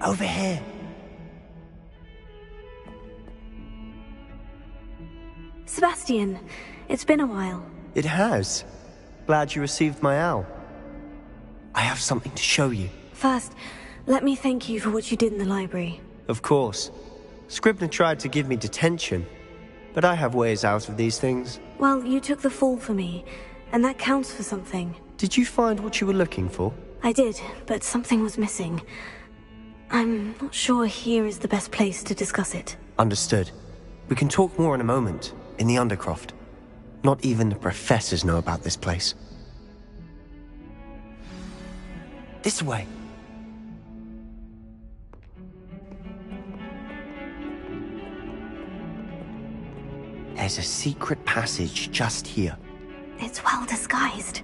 Over here. Sebastian, it's been a while. It has. Glad you received my owl. I have something to show you. First, let me thank you for what you did in the library. Of course. Scribner tried to give me detention, but I have ways out of these things. Well, you took the fall for me, and that counts for something. Did you find what you were looking for? I did, but something was missing. I'm not sure here is the best place to discuss it. Understood. We can talk more in a moment, in the Undercroft. Not even the professors know about this place. This way. There's a secret passage just here. It's well disguised.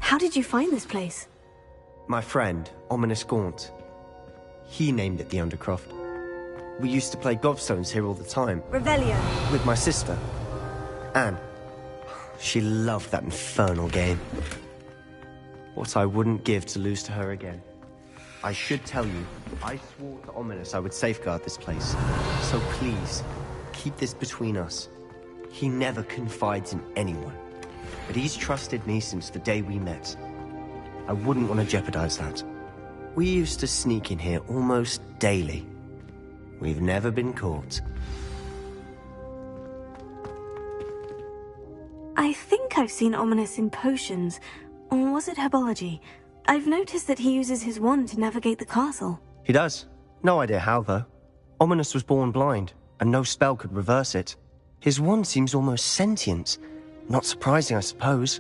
How did you find this place? My friend, Ominous Gaunt. He named it the Undercroft. We used to play gobstones here all the time. Revelio. With my sister, Anne. She loved that infernal game. What I wouldn't give to lose to her again. I should tell you, I swore to Ominous I would safeguard this place. So please, keep this between us. He never confides in anyone. But he's trusted me since the day we met. I wouldn't want to jeopardize that. We used to sneak in here almost daily. We've never been caught. I think I've seen Ominous in potions. Or was it herbology? I've noticed that he uses his wand to navigate the castle. He does. No idea how, though. Ominous was born blind, and no spell could reverse it. His wand seems almost sentient. Not surprising, I suppose.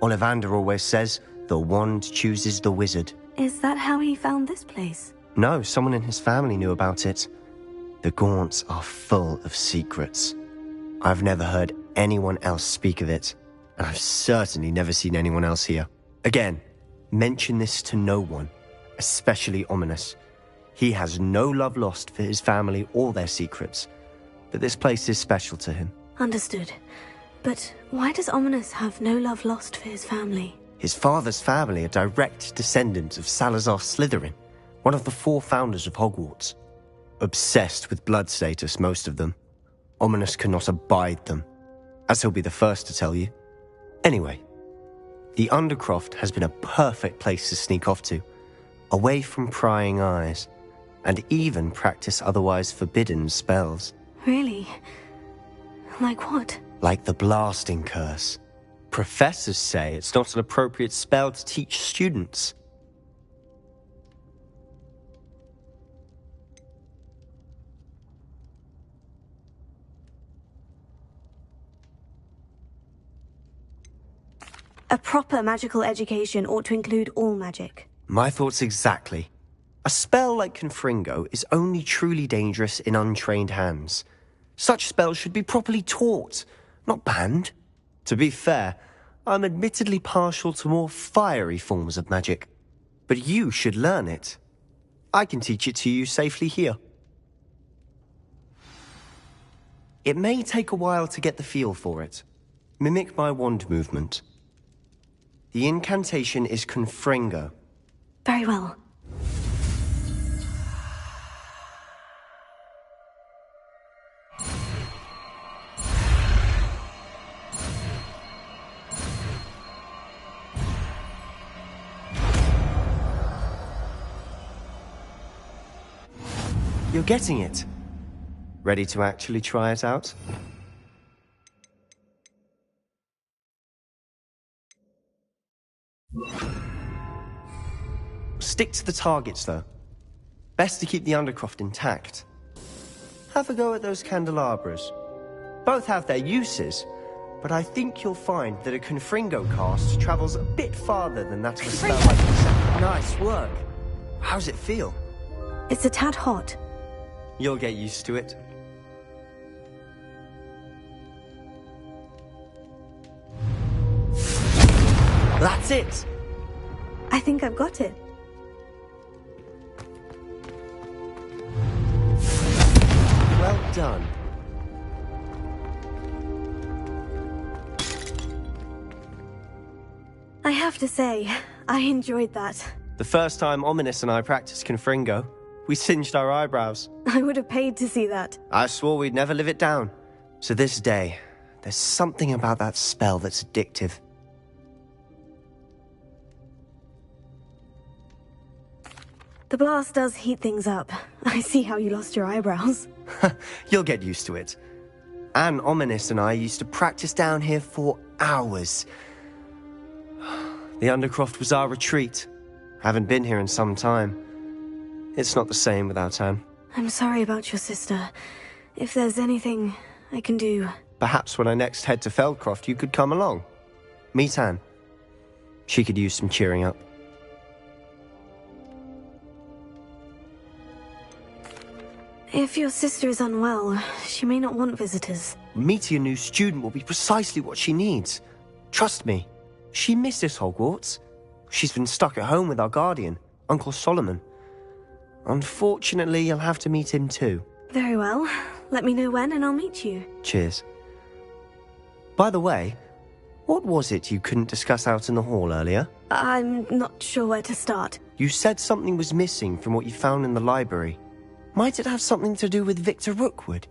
Ollivander always says, the wand chooses the wizard. Is that how he found this place? No, someone in his family knew about it. The Gaunts are full of secrets. I've never heard anyone else speak of it, and I've certainly never seen anyone else here. Again, mention this to no one, especially Ominous. He has no love lost for his family or their secrets, but this place is special to him. Understood. But why does Ominous have no love lost for his family? His father's family are direct descendants of Salazar Slytherin, one of the 4 founders of Hogwarts. Obsessed with blood status, most of them. Ominous cannot abide them, as he'll be the first to tell you. Anyway, the Undercroft has been a perfect place to sneak off to, away from prying eyes, and even practice otherwise forbidden spells. Really? Like what? Like the blasting curse. Professors say it's not an appropriate spell to teach students. A proper magical education ought to include all magic. My thoughts exactly. A spell like Confringo is only truly dangerous in untrained hands. Such spells should be properly taught, not banned. To be fair, I'm admittedly partial to more fiery forms of magic. But you should learn it. I can teach it to you safely here. It may take a while to get the feel for it. Mimic my wand movement. The incantation is Confringo. Very well. You're getting it. Ready to actually try it out? Stick to the targets, though. Best to keep the Undercroft intact. Have a go at those candelabras. Both have their uses, but I think you'll find that a Confringo cast travels a bit farther than that of a spell like this. Nice work. How's it feel? It's a tad hot. You'll get used to it. That's it! I think I've got it. Well done. I have to say, I enjoyed that. The first time Ominous and I practiced Confringo, we singed our eyebrows. I would have paid to see that. I swore we'd never live it down. To this day, there's something about that spell that's addictive. The blast does heat things up. I see how you lost your eyebrows. You'll get used to it. Anne, Ominous and I used to practice down here for hours. The Undercroft was our retreat. Haven't been here in some time. It's not the same without Anne. I'm sorry about your sister. If there's anything I can do... Perhaps when I next head to Feldcroft, you could come along. Meet Anne. She could use some cheering up. If your sister is unwell, she may not want visitors. Meeting a new student will be precisely what she needs. Trust me. She misses Hogwarts. She's been stuck at home with our guardian, Uncle Solomon. Unfortunately, you'll have to meet him too. Very well. Let me know when and I'll meet you. Cheers. By the way, what was it you couldn't discuss out in the hall earlier? I'm not sure where to start. You said something was missing from what you found in the library. Might it have something to do with Victor Rookwood?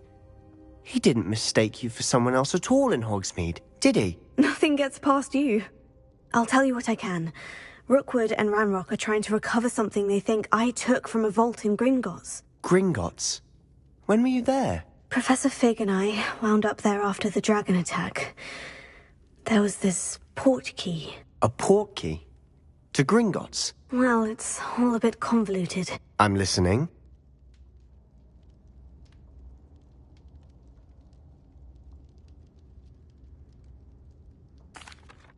He didn't mistake you for someone else at all in Hogsmeade, did he? Nothing gets past you. I'll tell you what I can. Rookwood and Ranrock are trying to recover something they think I took from a vault in Gringotts. Gringotts? When were you there? Professor Fig and I wound up there after the dragon attack. There was this port key. A port key? To Gringotts? Well, it's all a bit convoluted. I'm listening.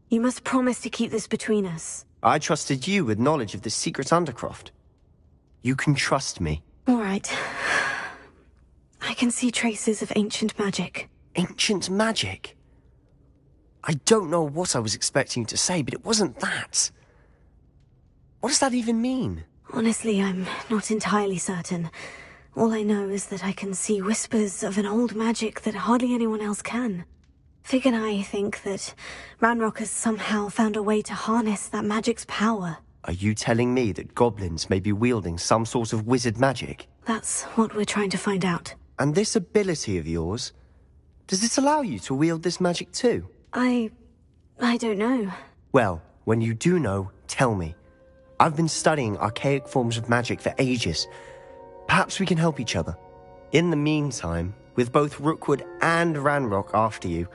You must promise to keep this between us. I trusted you with knowledge of the secret Undercroft. You can trust me. All right. I can see traces of ancient magic. Ancient magic? I don't know what I was expecting you to say, but it wasn't that. What does that even mean? Honestly, I'm not entirely certain. All I know is that I can see whispers of an old magic that hardly anyone else can. Fig and I think that Ranrock has somehow found a way to harness that magic's power. Are you telling me that goblins may be wielding some sort of wizard magic? That's what we're trying to find out. And this ability of yours, does it allow you to wield this magic too? I don't know. Well, when you do know, tell me. I've been studying archaic forms of magic for ages. Perhaps we can help each other. In the meantime, with both Rookwood and Ranrock after you,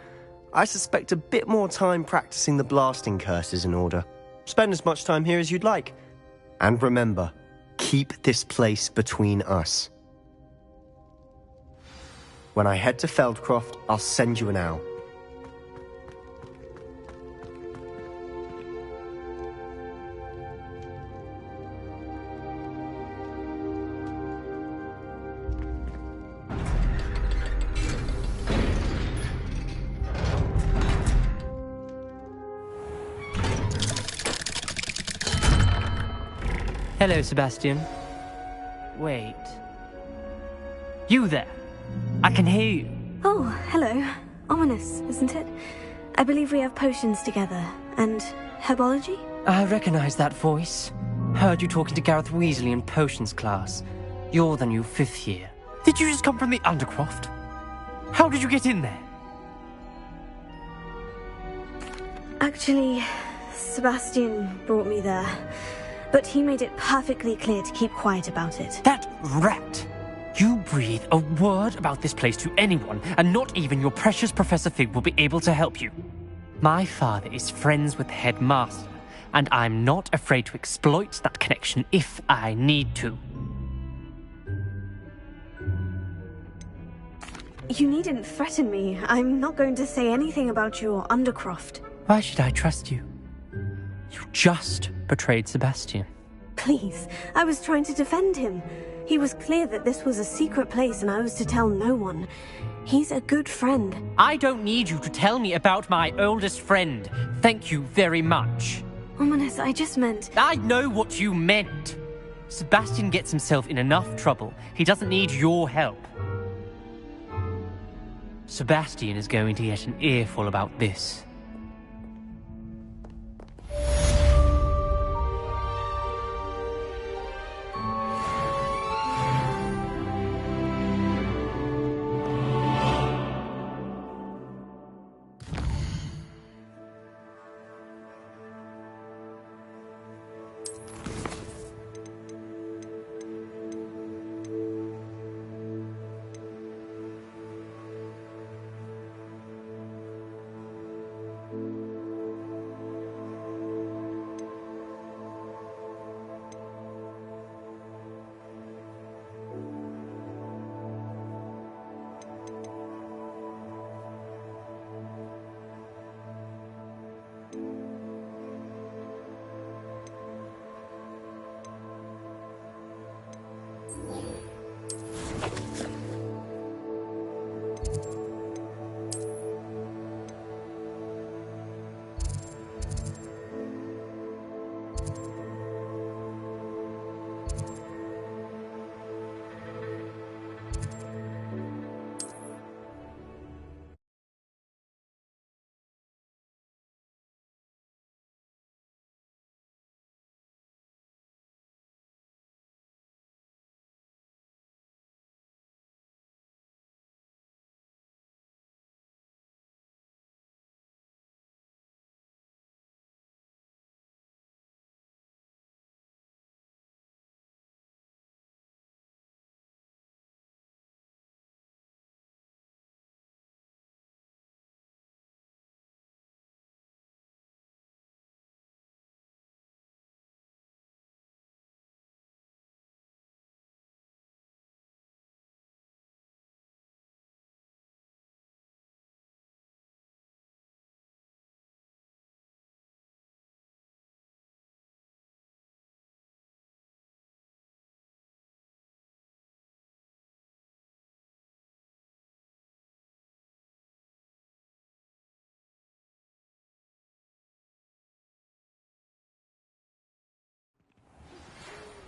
I suspect a bit more time practicing the blasting curse is in order. Spend as much time here as you'd like. And remember, keep this place between us. When I head to Feldcroft, I'll send you an owl. Hello, Sebastian. Wait. You there? I can hear you. Oh, hello. Ominous, isn't it? I believe we have potions together. And herbology? I recognize that voice. Heard you talking to Gareth Weasley in potions class. You're the new 5th year. Did you just come from the Undercroft? How did you get in there? Actually, Sebastian brought me there. But he made it perfectly clear to keep quiet about it. That rat! You breathe a word about this place to anyone, and not even your precious Professor Fig will be able to help you. My father is friends with the headmaster, and I'm not afraid to exploit that connection if I need to. You needn't threaten me. I'm not going to say anything about your Undercroft. Why should I trust you? You just betrayed Sebastian. Please, I was trying to defend him. He was clear that this was a secret place and I was to tell no one. He's a good friend. I don't need you to tell me about my oldest friend. Thank you very much. Ominous, I just meant... I know what you meant. Sebastian gets himself in enough trouble. He doesn't need your help. Sebastian is going to get an earful about this.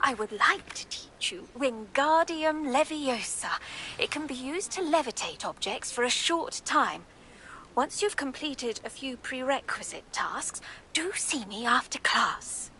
I would like to teach you Wingardium Leviosa. It can be used to levitate objects for a short time. Once you've completed a few prerequisite tasks, do see me after class.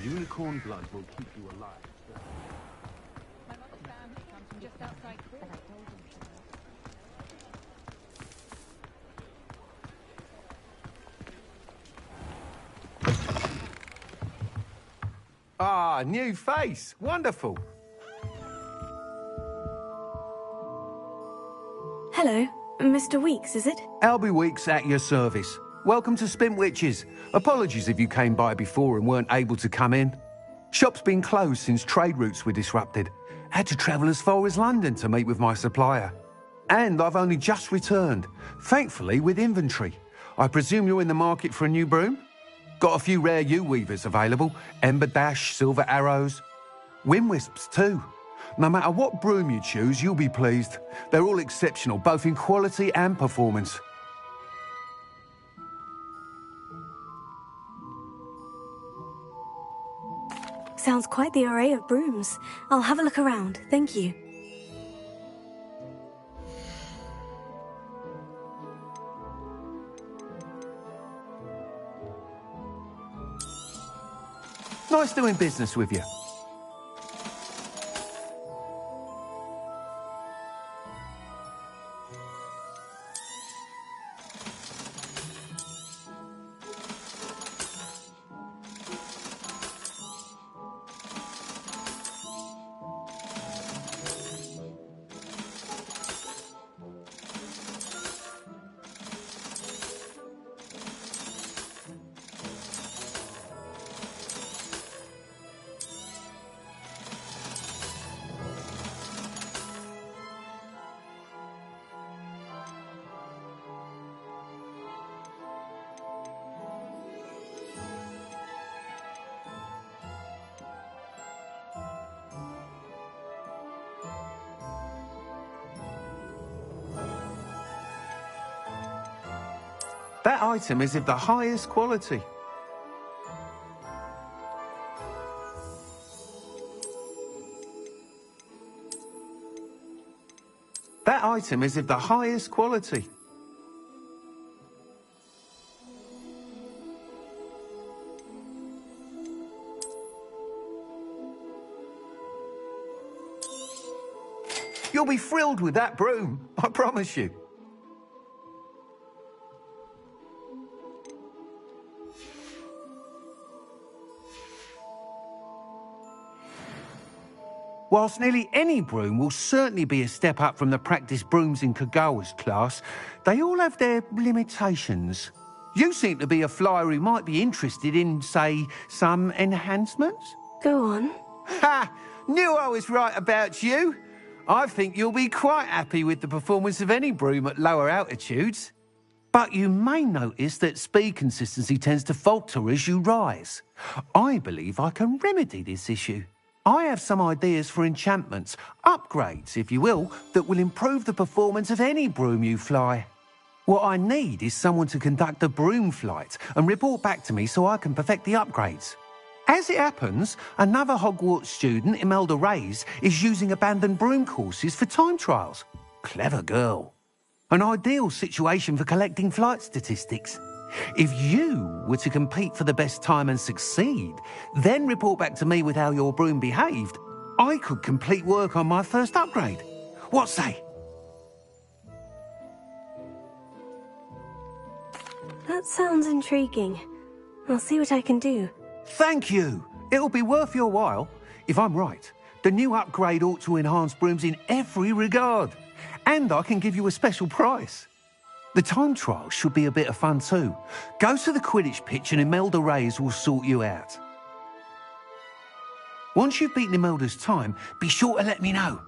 Unicorn blood will keep you alive. My mother's family comes from just outside Cork. Ah, new face. Wonderful. Hello, Mr. Weeks, is it? Albie Weeks at your service. Welcome to Spintwitches. Apologies if you came by before and weren't able to come in. Shop's been closed since trade routes were disrupted. Had to travel as far as London to meet with my supplier. And I've only just returned, thankfully with inventory. I presume you're in the market for a new broom? Got a few rare U-weavers available. Ember Dash, Silver Arrows. Wind Wisps too. No matter what broom you choose, you'll be pleased. They're all exceptional, both in quality and performance. Sounds quite the array of brooms. I'll have a look around, thank you. Nice doing business with you. That item is of the highest quality. That item is of the highest quality. You'll be thrilled with that broom, I promise you. Whilst nearly any broom will certainly be a step up from the practice brooms in Kagawa's class, they all have their limitations. You seem to be a flyer who might be interested in, say, some enhancements? Go on. Ha! Knew I was right about you. I think you'll be quite happy with the performance of any broom at lower altitudes. But you may notice that speed consistency tends to falter as you rise. I believe I can remedy this issue. I have some ideas for enchantments, upgrades, if you will, that will improve the performance of any broom you fly. What I need is someone to conduct a broom flight and report back to me so I can perfect the upgrades. As it happens, another Hogwarts student, Imelda Reyes, is using abandoned broom courses for time trials. Clever girl. An ideal situation for collecting flight statistics. If you were to compete for the best time and succeed, then report back to me with how your broom behaved, I could complete work on my first upgrade. What say? That sounds intriguing. I'll see what I can do. Thank you. It'll be worth your while. If I'm right, the new upgrade ought to enhance brooms in every regard. And I can give you a special price. The time trial should be a bit of fun too. Go to the Quidditch pitch and Imelda Reyes will sort you out. Once you've beaten Imelda's time, be sure to let me know.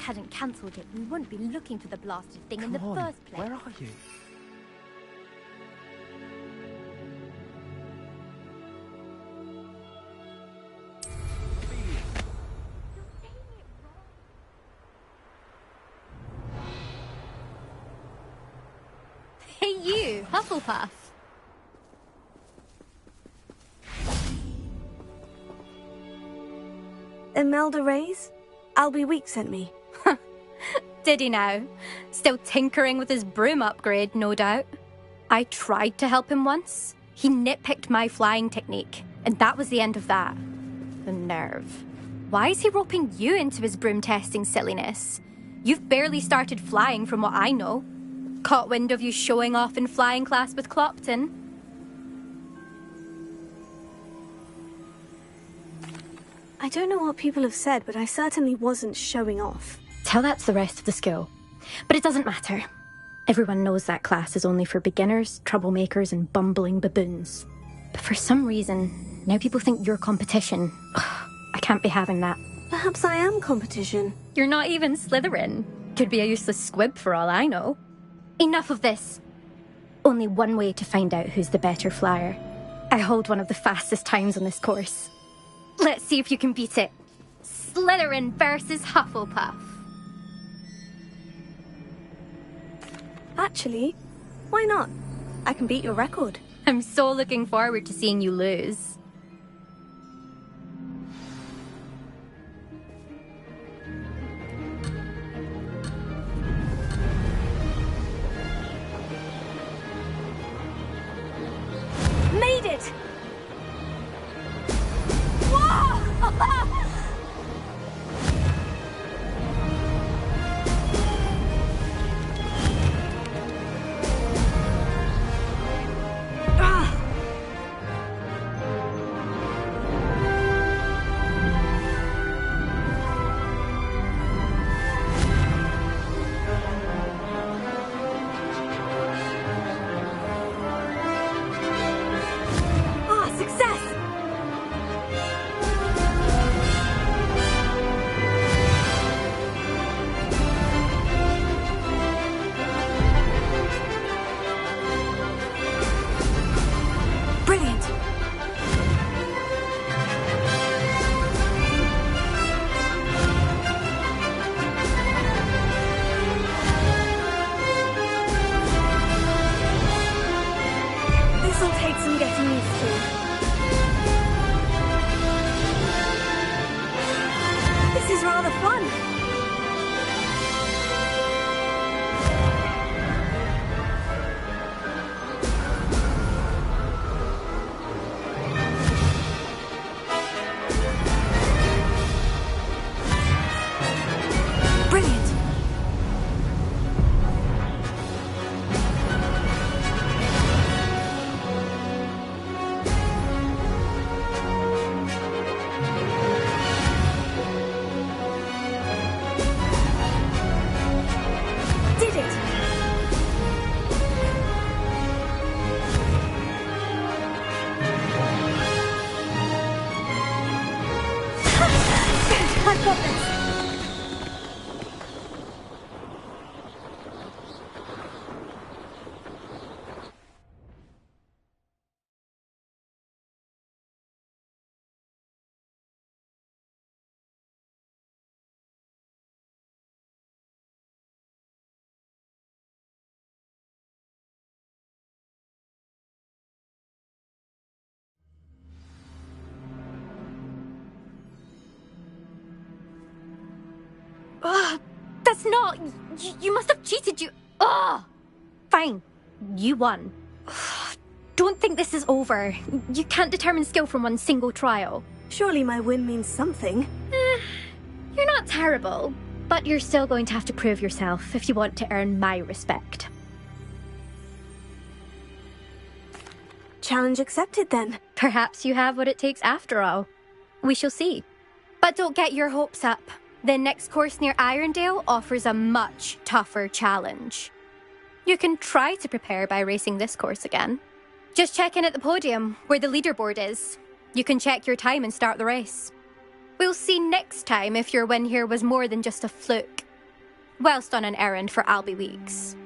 hadn't cancelled it, we wouldn't be looking for the blasted thing in the first place. Where are you? Hey you, Hufflepuff. Imelda Reyes? Albie Week sent me. Did he now? Still tinkering with his broom upgrade, no doubt. I tried to help him once. He nitpicked my flying technique, and that was the end of that. The nerve. Why is he roping you into his broom testing silliness? You've barely started flying from what I know. Caught wind of you showing off in flying class with Clopton. I don't know what people have said, but I certainly wasn't showing off. Tell that to the rest of the school. But it doesn't matter. Everyone knows that class is only for beginners, troublemakers, and bumbling baboons. But for some reason, now people think you're competition. Ugh, I can't be having that. Perhaps I am competition. You're not even Slytherin. Could be a useless squib for all I know. Enough of this. Only one way to find out who's the better flyer. I hold one of the fastest times on this course. Let's see if you can beat it. Slytherin versus Hufflepuff. Actually, why not? I can beat your record. I'm so looking forward to seeing you lose. Made it! Whoa! That's not... You must have cheated, you... Ugh! Fine. You won. Don't think this is over. You can't determine skill from one single trial. Surely my win means something. You're not terrible, but you're still going to have to prove yourself if you want to earn my respect. Challenge accepted, then. Perhaps you have what it takes after all. We shall see. But don't get your hopes up. The next course near Irondale offers a much tougher challenge. You can try to prepare by racing this course again. Just check in at the podium, where the leaderboard is. You can check your time and start the race. We'll see next time if your win here was more than just a fluke. whilst on an errand for Albie Weeks.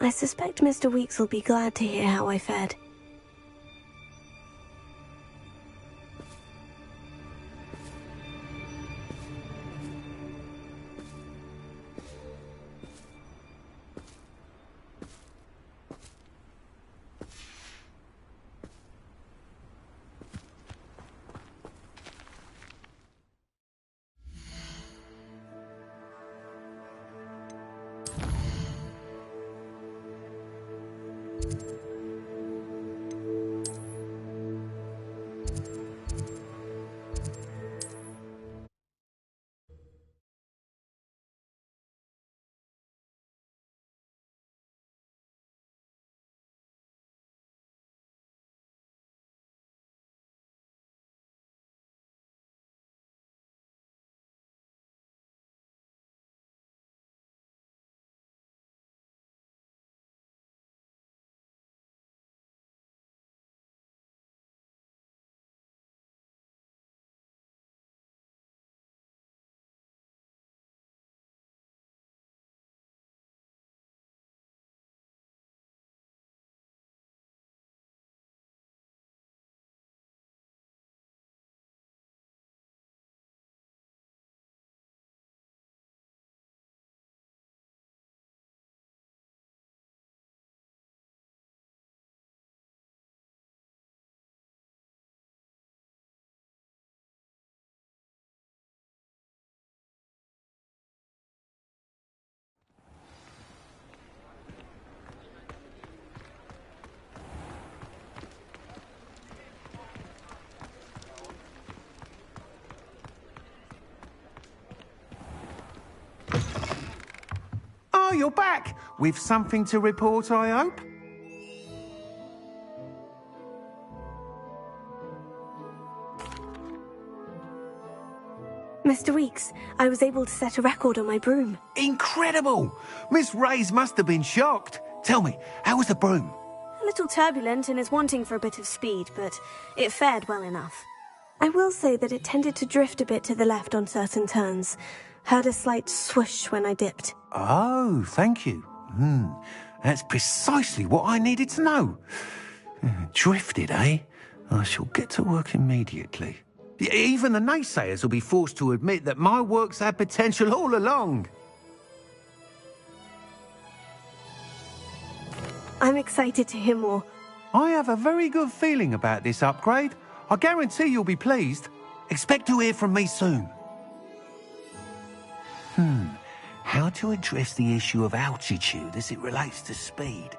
I suspect Mr. Weeks will be glad to hear how I fared. Oh, you're back! With something to report, I hope? Mr. Weeks, I was able to set a record on my broom. Incredible! Miss Reyes must have been shocked. Tell me, how was the broom? A little turbulent and is wanting for a bit of speed, but it fared well enough. I will say that it tended to drift a bit to the left on certain turns. Heard a slight swoosh when I dipped. Oh, thank you. That's precisely what I needed to know. Drifted, eh? I shall get to work immediately. Even the naysayers will be forced to admit that my work's had potential all along. I'm excited to hear more. I have a very good feeling about this upgrade. I guarantee you'll be pleased. Expect to hear from me soon. How to address the issue of altitude as it relates to speed?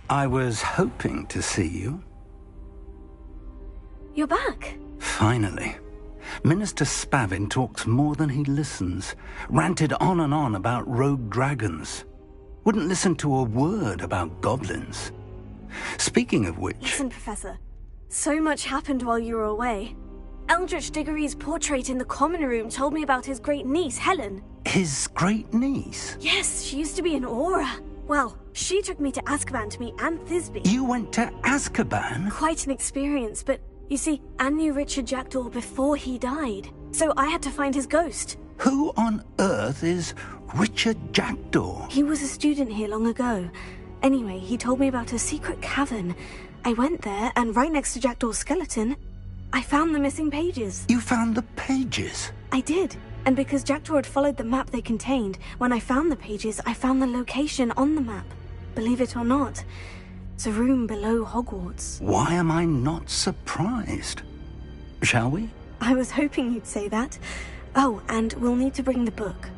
I was hoping to see you. You're back. Finally. Minister Spavin talks more than he listens. Ranted on and on about rogue dragons. Wouldn't listen to a word about goblins. Speaking of which... Listen, Professor. So much happened while you were away. Eldritch Diggory's portrait in the common room told me about his great niece, Helen. His great niece? Yes, she used to be an Aura. Well, she took me to Azkaban to meet Anne Thisbe. You went to Azkaban? Quite an experience, but you see, Anne knew Richard Jackdaw before he died, so I had to find his ghost. Who on earth is Richard Jackdaw? He was a student here long ago. Anyway, he told me about a secret cavern. I went there, and right next to Jackdaw's skeleton, I found the missing pages. You found the pages? I did. And because Jackdaw had followed the map they contained, when I found the pages, I found the location on the map. Believe it or not, it's a room below Hogwarts. Why am I not surprised? Shall we? I was hoping you'd say that. Oh, and we'll need to bring the book.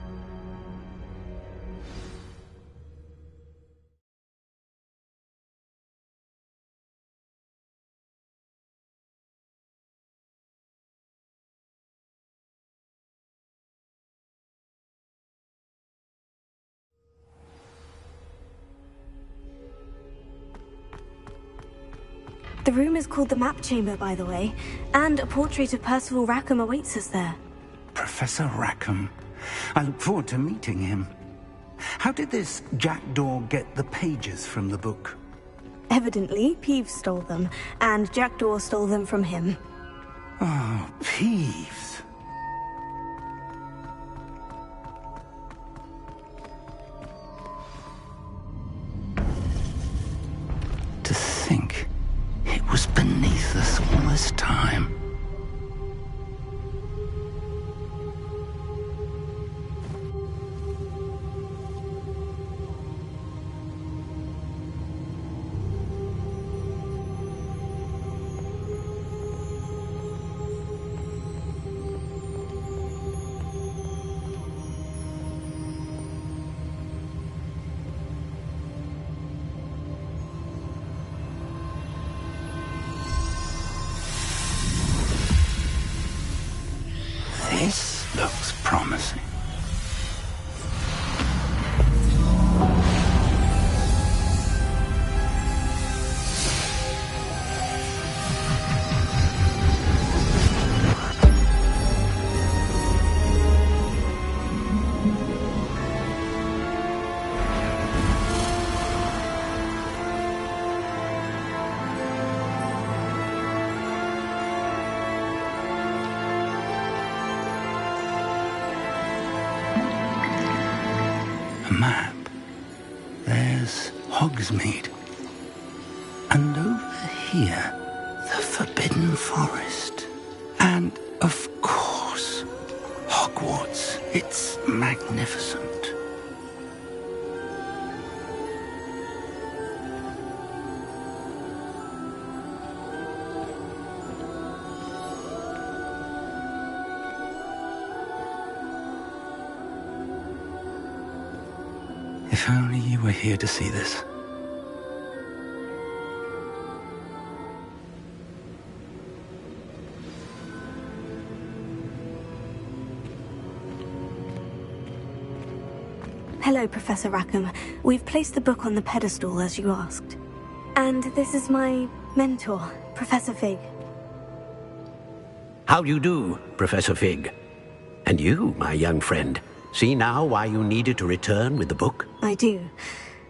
The room is called the Map Chamber, by the way, and a portrait of Percival Rackham awaits us there. Professor Rackham. I look forward to meeting him. How did this Jackdaw get the pages from the book? Evidently, Peeves stole them, and Jackdaw stole them from him. Oh, Peeves. To think it was beneath us all this time. This looks promising. Map. There's Hogsmeade. And over here, the Forbidden Forest. And, of course, Hogwarts. It's magnificent. If only you were here to see this. Hello, Professor Rackham. We've placed the book on the pedestal as you asked. And this is my mentor, Professor Fig. How do you do, Professor Fig? And you, my young friend, see now why you needed to return with the book? I do.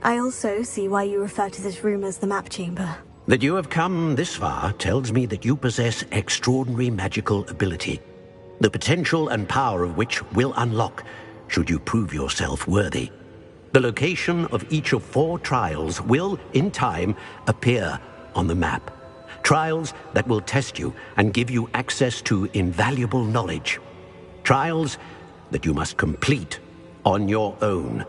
I also see why you refer to this room as the Map Chamber. That you have come this far tells me that you possess extraordinary magical ability, the potential and power of which will unlock should you prove yourself worthy. The location of each of 4 trials will, in time, appear on the map. Trials that will test you and give you access to invaluable knowledge. Trials that you must complete on your own.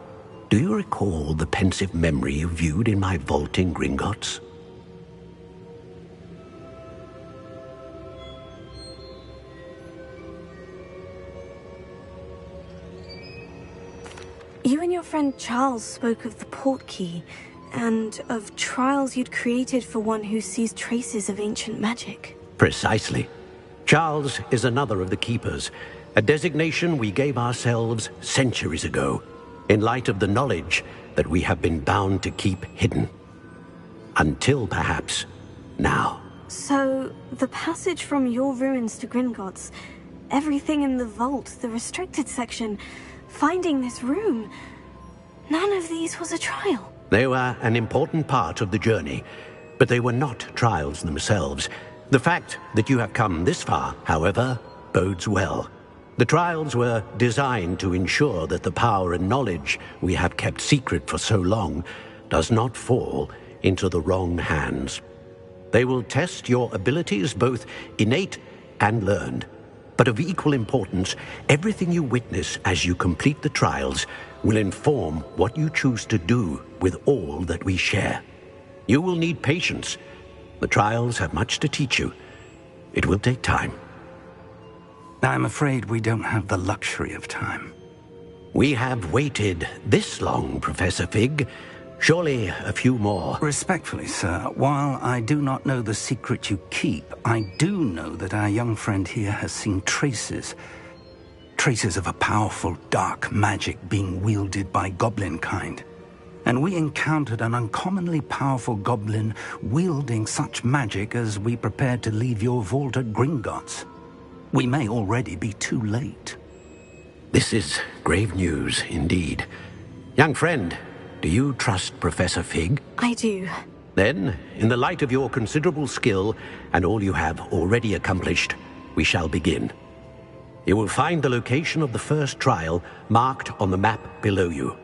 Do you recall the pensive memory you viewed in my vault in Gringotts? You and your friend Charles spoke of the portkey, and of trials you'd created for one who sees traces of ancient magic. Precisely. Charles is another of the Keepers, a designation we gave ourselves centuries ago, in light of the knowledge that we have been bound to keep hidden. Until, perhaps, now. So, the passage from your ruins to Gringotts, everything in the vault, the restricted section, finding this room, none of these was a trial. They were an important part of the journey, but they were not trials themselves. The fact that you have come this far, however, bodes well. The trials were designed to ensure that the power and knowledge we have kept secret for so long does not fall into the wrong hands. They will test your abilities, both innate and learned. But of equal importance, everything you witness as you complete the trials will inform what you choose to do with all that we share. You will need patience. The trials have much to teach you. It will take time. I'm afraid we don't have the luxury of time. We have waited this long, Professor Fig. Surely a few more. Respectfully, sir, while I do not know the secret you keep, I do know that our young friend here has seen traces of a powerful dark magic being wielded by goblin kind. And we encountered an uncommonly powerful goblin wielding such magic as we prepared to leave your vault at Gringotts. We may already be too late. This is grave news indeed. Young friend, do you trust Professor Fig? I do. Then, in the light of your considerable skill and all you have already accomplished, we shall begin. You will find the location of the first trial marked on the map below you.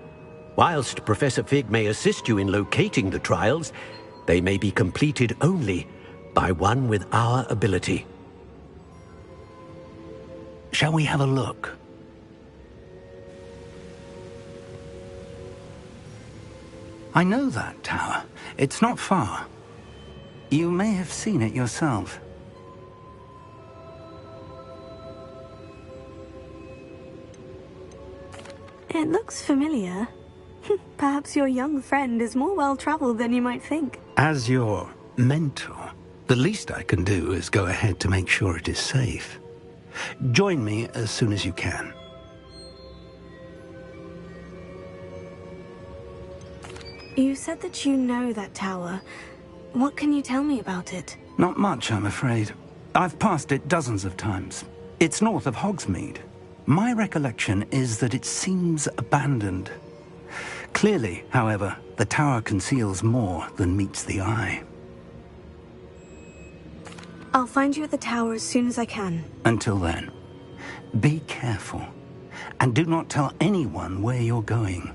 Whilst Professor Fig may assist you in locating the trials, they may be completed only by one with our ability. Shall we have a look? I know that tower. It's not far. You may have seen it yourself. It looks familiar. Perhaps your young friend is more well-traveled than you might think. As your mentor, the least I can do is go ahead to make sure it is safe. Join me as soon as you can. You said that you know that tower. What can you tell me about it? Not much, I'm afraid. I've passed it dozens of times. It's north of Hogsmeade. My recollection is that it seems abandoned. Clearly, however, the tower conceals more than meets the eye. I'll find you at the tower as soon as I can. Until then, be careful, and do not tell anyone where you're going.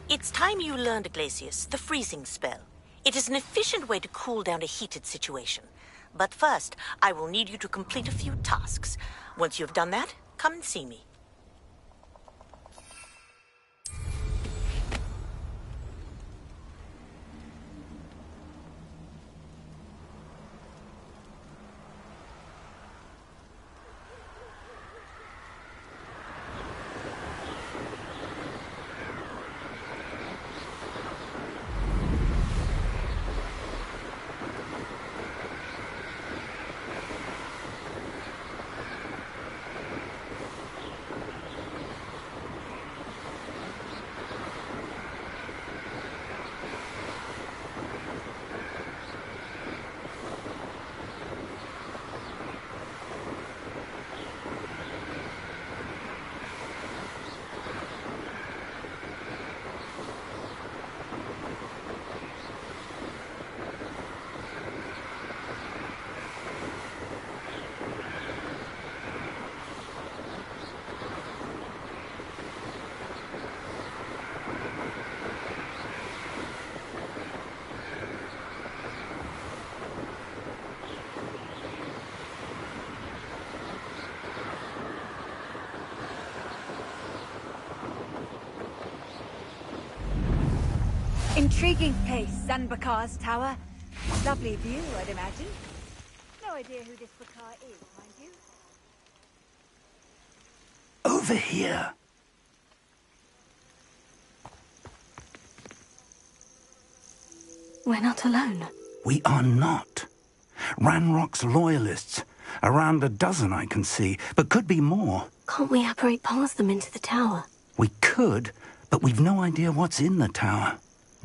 It's time you learned, Glacius, the freezing spell. It is an efficient way to cool down a heated situation. But first, I will need you to complete a few tasks. Once you have done that, come and see me. Intriguing place, Zanbakar's tower. Lovely view, I'd imagine. No idea who this Bakar is, mind you. Over here. We're not alone. We are not. Ranrock's loyalists. Around a dozen I can see, but could be more. Can't we apparate past them into the tower? We could, but we've no idea what's in the tower.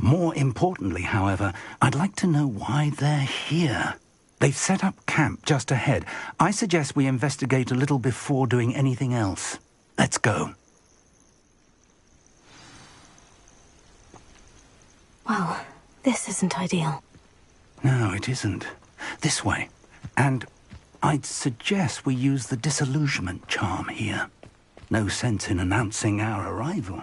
More importantly, however, I'd like to know why they're here. They've set up camp just ahead. I suggest we investigate a little before doing anything else. Let's go. Well, this isn't ideal. No, it isn't. This way. And I'd suggest we use the disillusionment charm here. No sense in announcing our arrival.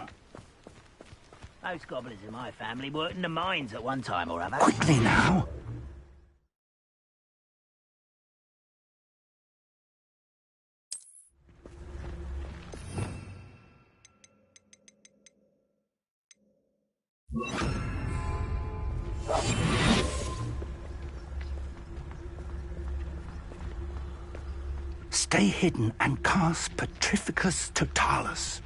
Those goblins in my family worked in the mines at one time or other. Quickly now! Stay hidden and cast Petrificus Totalis.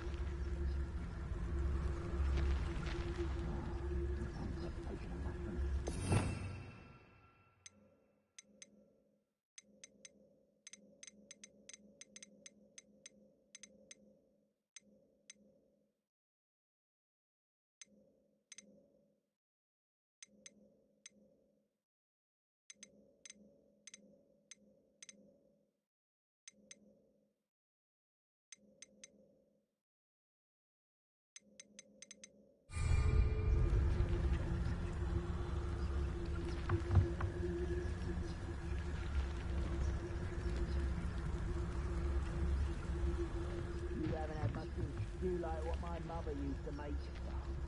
Do like what my mother used to make.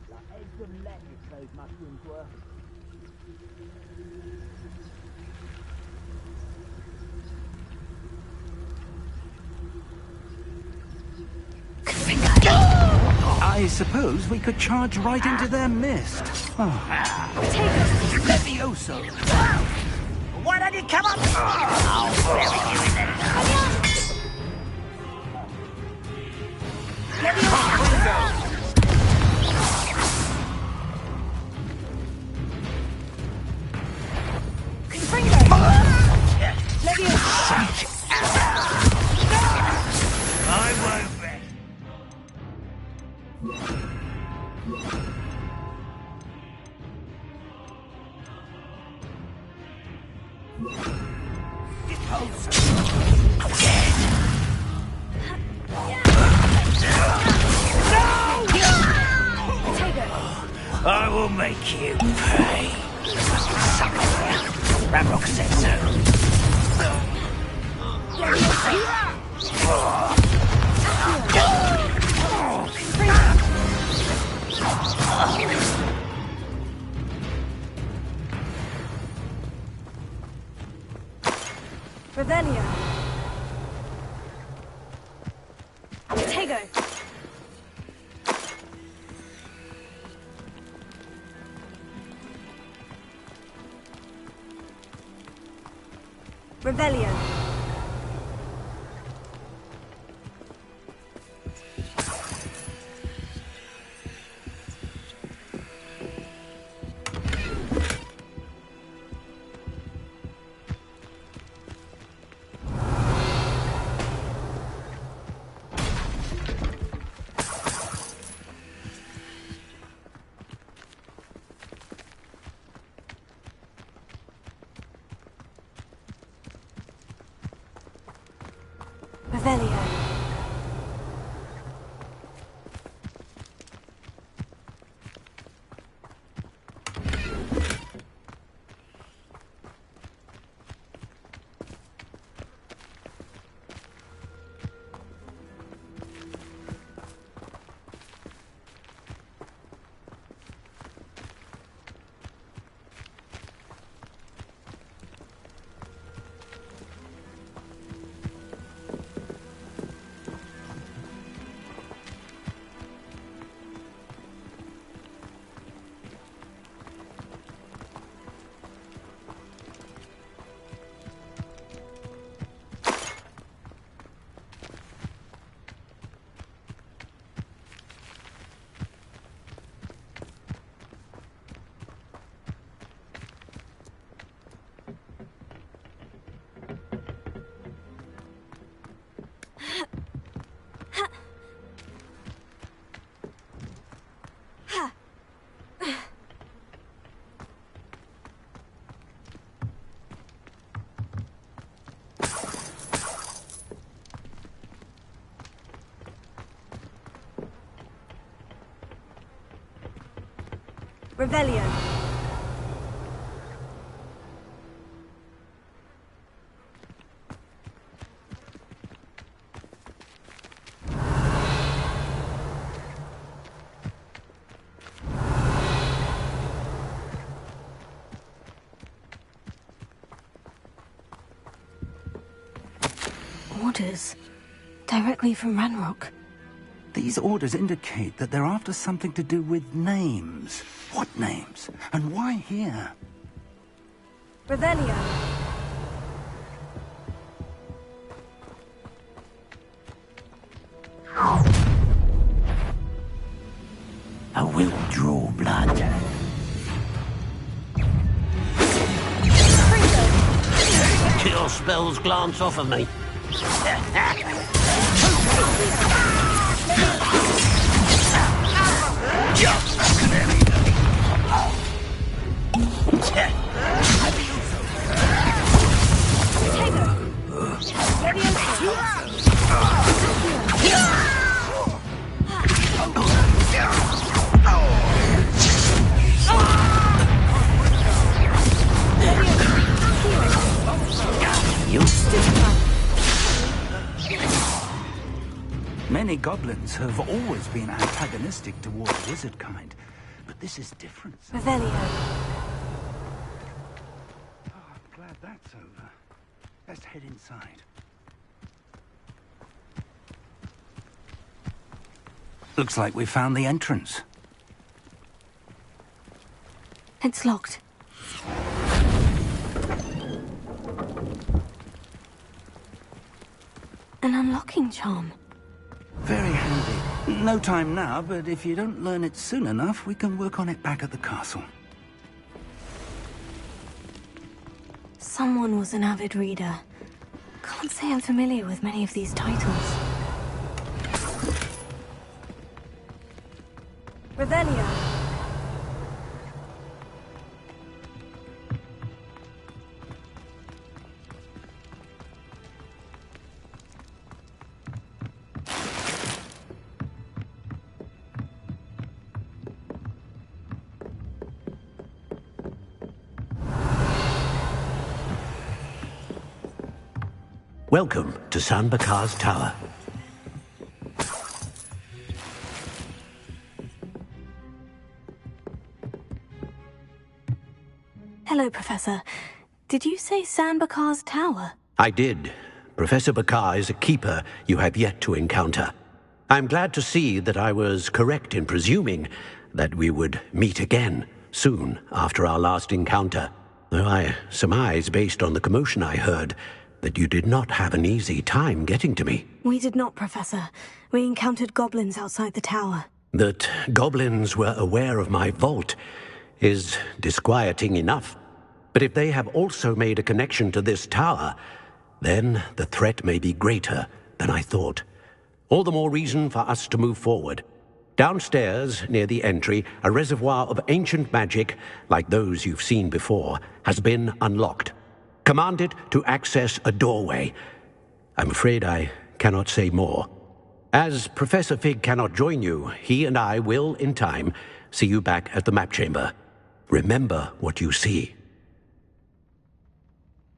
Like eggs and lettuce, those mushrooms were. I suppose we could charge right into their mist. Oh. Levioso! Why don't you come up? I'll bury you in there. I won't bet. I will make you pay. Ranrock said so. Revelio. Tego. Revelio. Revelio. Revelio. Orders. Directly from Ranrock. These orders indicate that they're after something to do with names. What names? And why here? Revelio. I will draw blood. Kill spells glance off of me. Many goblins have always been antagonistic towards wizard kind, but this is different. Revelio. Oh, I'm glad that's over. Let's head inside. Looks like we found the entrance. It's locked. An unlocking charm. Very handy. No time now, but if you don't learn it soon enough, we can work on it back at the castle. Someone was an avid reader. Can't say I'm familiar with many of these titles. Revelio. Welcome to San Bakar's Tower. Hello, Professor. Did you say San Bakar's Tower? I did. Professor Bakar is a keeper you have yet to encounter. I'm glad to see that I was correct in presuming that we would meet again soon after our last encounter, though I surmise, based on the commotion I heard, that you did not have an easy time getting to me. We did not, Professor. We encountered goblins outside the tower. That goblins were aware of my vault is disquieting enough. But if they have also made a connection to this tower, then the threat may be greater than I thought. All the more reason for us to move forward. Downstairs, near the entry, a reservoir of ancient magic, like those you've seen before, has been unlocked. Command it to access a doorway. I'm afraid I cannot say more. As Professor Fig cannot join you, he and I will, in time, see you back at the map chamber. Remember what you see.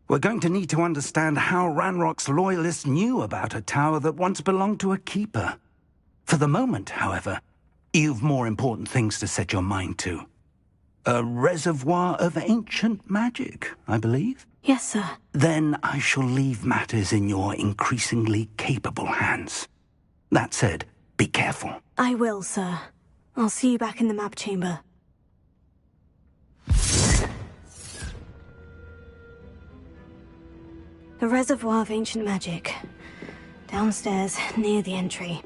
We're going to need to understand how Ranrock's loyalists knew about a tower that once belonged to a keeper. For the moment, however, you've more important things to set your mind to. A reservoir of ancient magic, I believe? Yes, sir. Then I shall leave matters in your increasingly capable hands. That said, be careful. I will, sir. I'll see you back in the map chamber. The reservoir of ancient magic. Downstairs, near the entry.